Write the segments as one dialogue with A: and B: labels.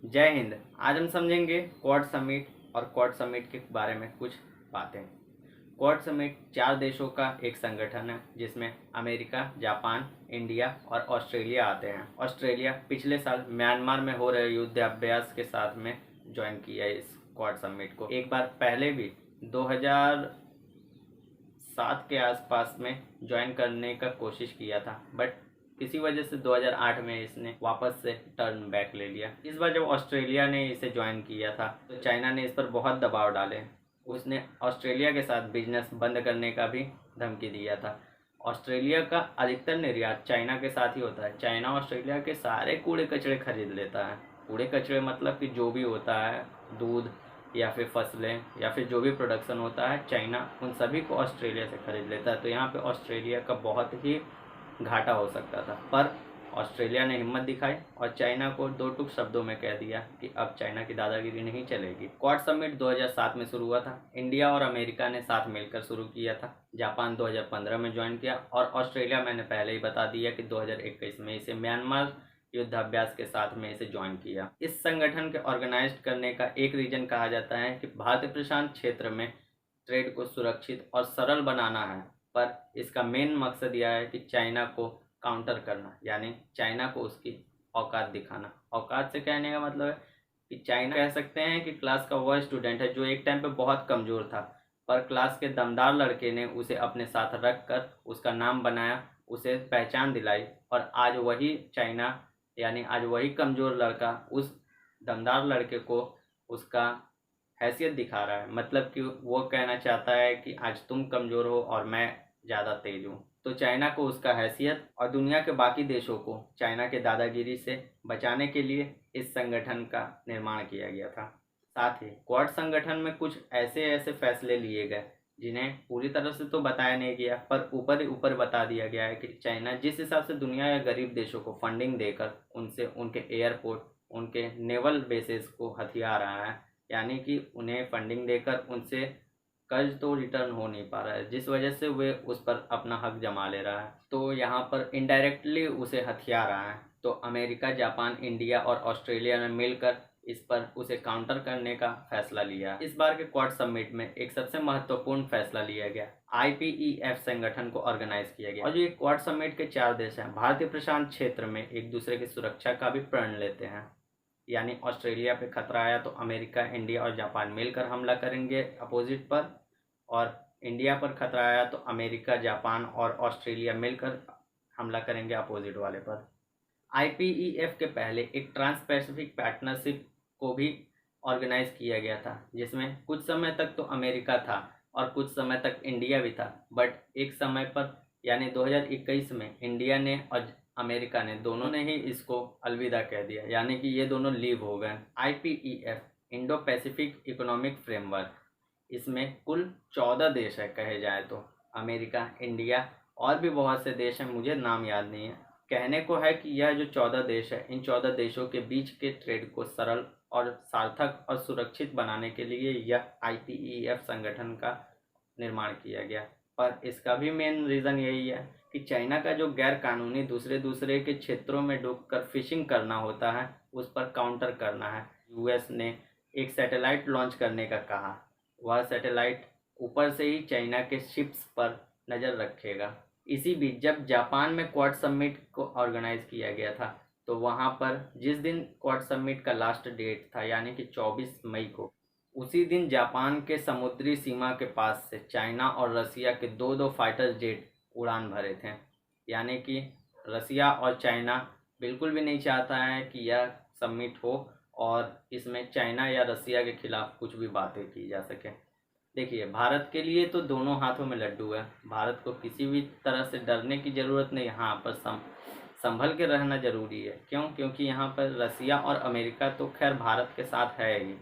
A: जय हिंद। आज हम समझेंगे क्वाड समिट और क्वाड समिट के बारे में कुछ बातें। क्वाड समिट 4 देशों का एक संगठन है जिसमें अमेरिका, जापान, इंडिया और ऑस्ट्रेलिया आते हैं। ऑस्ट्रेलिया पिछले साल म्यांमार में हो रहे युद्धाभ्यास के साथ में ज्वाइन किया इस क्वाड समिट को। एक बार पहले भी 2007 के आसपास में ज्वाइन करने का कोशिश किया था, बट किसी वजह से 2008 में इसने वापस से टर्न बैक ले लिया। इस बार जब ऑस्ट्रेलिया ने इसे ज्वाइन किया था तो चाइना ने इस पर बहुत दबाव डाले। उसने ऑस्ट्रेलिया के साथ बिजनेस बंद करने का भी धमकी दिया था। ऑस्ट्रेलिया का अधिकतर निर्यात चाइना के साथ ही होता है। चाइना ऑस्ट्रेलिया के सारे कूड़े कचरे खरीद लेता है। कूड़े कचरे मतलब कि जो भी होता है, दूध या फिर फसलें या फिर जो भी प्रोडक्शन होता है, चाइना उन सभी को ऑस्ट्रेलिया से खरीद लेता है। तो यहाँ पे ऑस्ट्रेलिया का बहुत ही घाटा हो सकता था, पर ऑस्ट्रेलिया ने हिम्मत दिखाई और चाइना को दो टूक शब्दों में कह दिया कि अब चाइना की दादागिरी नहीं चलेगी। क्वाड समिट 2007 में शुरू हुआ था। इंडिया और अमेरिका ने साथ मिलकर शुरू किया था। जापान 2015 में ज्वाइन किया और ऑस्ट्रेलिया मैंने पहले ही बता दिया कि 2021 में इसे म्यांमार युद्धाभ्यास के साथ में इसे ज्वाइन किया। इस संगठन के ऑर्गेनाइज करने का एक रीजन कहा जाता है कि भारतीय प्रशांत क्षेत्र में ट्रेड को सुरक्षित और सरल बनाना है, पर इसका मेन मकसद यह है कि चाइना को काउंटर करना, यानी चाइना को उसकी औकात दिखाना। औकात से कहने का मतलब है कि चाइना कह सकते हैं कि क्लास का वह स्टूडेंट है जो एक टाइम पे बहुत कमज़ोर था, पर क्लास के दमदार लड़के ने उसे अपने साथ रख कर उसका नाम बनाया, उसे पहचान दिलाई और आज वही चाइना, यानी आज वही कमज़ोर लड़का उस दमदार लड़के को उसका हैसियत दिखा रहा है। मतलब कि वो कहना चाहता है कि आज तुम कमज़ोर हो और मैं ज़्यादा तेज हूँ। तो चाइना को उसका हैसियत और दुनिया के बाकी देशों को चाइना के दादागिरी से बचाने के लिए इस संगठन का निर्माण किया गया था। साथ ही क्वाड संगठन में कुछ ऐसे ऐसे फैसले लिए गए जिन्हें पूरी तरह से तो बताया नहीं गया, पर ऊपर ही ऊपर बता दिया गया है कि चाइना जिस हिसाब से दुनिया या गरीब देशों को फंडिंग देकर उनसे उनके एयरपोर्ट, उनके नेवल बेसेस को हथिया रहा है, यानी कि उन्हें फंडिंग देकर उनसे कर्ज तो रिटर्न हो नहीं पा रहा है, जिस वजह से वे उस पर अपना हक जमा ले रहा है, तो यहाँ पर इनडायरेक्टली उसे हथिया रहा है। तो अमेरिका, जापान, इंडिया और ऑस्ट्रेलिया ने मिलकर इस पर उसे काउंटर करने का फैसला लिया। इस बार के क्वाड समिट में एक सबसे महत्वपूर्ण फैसला लिया गया। IPEF संगठन को ऑर्गेनाइज किया गया और जो ये क्वाड समिट के 4 देश हैं, भारतीय प्रशांत क्षेत्र में एक दूसरे की सुरक्षा का भी प्रण लेते हैं। यानी ऑस्ट्रेलिया पे खतरा आया तो अमेरिका, इंडिया और जापान मिलकर हमला करेंगे अपोजिट पर, और इंडिया पर खतरा आया तो अमेरिका, जापान और ऑस्ट्रेलिया मिलकर हमला करेंगे अपोजिट वाले पर। IPEF के पहले एक ट्रांस पैसिफिक पार्टनरशिप को भी ऑर्गेनाइज किया गया था, जिसमें कुछ समय तक तो अमेरिका था और कुछ समय तक इंडिया भी था, बट एक समय पर यानी 2021 में इंडिया ने और अमेरिका ने दोनों ने ही इसको अलविदा कह दिया, यानी कि ये दोनों लीव हो गए। IPEF Indo Pacific economic framework, इसमें कुल 14 देश है कहे जाए तो। अमेरिका, इंडिया और भी बहुत से देश हैं, मुझे नाम याद नहीं है। कहने को है कि यह जो 14 देश है, इन 14 देशों के बीच के ट्रेड को सरल और सार्थक और सुरक्षित बनाने के लिए यह IPEF संगठन का निर्माण किया गया। पर इसका भी मेन रीज़न यही है कि चाइना का जो गैर कानूनी दूसरे के क्षेत्रों में डूबकर फिशिंग करना होता है, उस पर काउंटर करना है। US ने एक सैटेलाइट लॉन्च करने का कहा। वह सैटेलाइट ऊपर से ही चाइना के शिप्स पर नज़र रखेगा। इसी बीच जब जापान में क्वाड समिट को ऑर्गेनाइज किया गया था, तो वहाँ पर जिस दिन क्वाड समिट का लास्ट डेट था, यानी कि 24 मई को, उसी दिन जापान के समुद्री सीमा के पास से चाइना और रसिया के दो दो फाइटर जेट उड़ान भरे थे। यानी कि रसिया और चाइना बिल्कुल भी नहीं चाहता है कि यह समिट हो और इसमें चाइना या रसिया के खिलाफ कुछ भी बातें की जा सके। देखिए, भारत के लिए तो दोनों हाथों में लड्डू है। भारत को किसी भी तरह से डरने की ज़रूरत नहीं, यहाँ पर संभल के रहना ज़रूरी है। क्यों? क्योंकि यहाँ पर रसिया और अमेरिका तो खैर भारत के साथ है ही,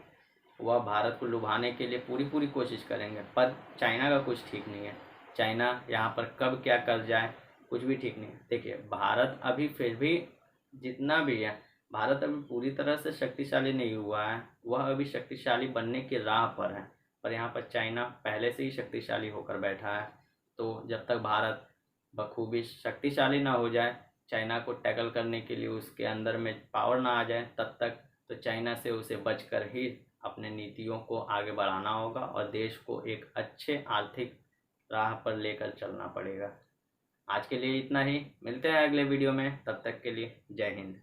A: वह भारत को लुभाने के लिए पूरी कोशिश करेंगे, पर चाइना का कुछ ठीक नहीं है। चाइना यहाँ पर कब क्या कर जाए कुछ भी ठीक नहीं है। देखिए, भारत अभी फिर भी जितना भी है, भारत अभी पूरी तरह से शक्तिशाली नहीं हुआ है, वह अभी शक्तिशाली बनने की राह पर है, पर यहाँ पर चाइना पहले से ही शक्तिशाली होकर बैठा है। तो जब तक भारत बखूबी शक्तिशाली ना हो जाए, चाइना को टैकल करने के लिए उसके अंदर में पावर ना आ जाए, तब तक तो चाइना से उसे बचकर ही अपने नीतियों को आगे बढ़ाना होगा और देश को एक अच्छे आर्थिक राह पर लेकर चलना पड़ेगा। आज के लिए इतना ही, मिलते हैं अगले वीडियो में, तब तक के लिए जय हिंद।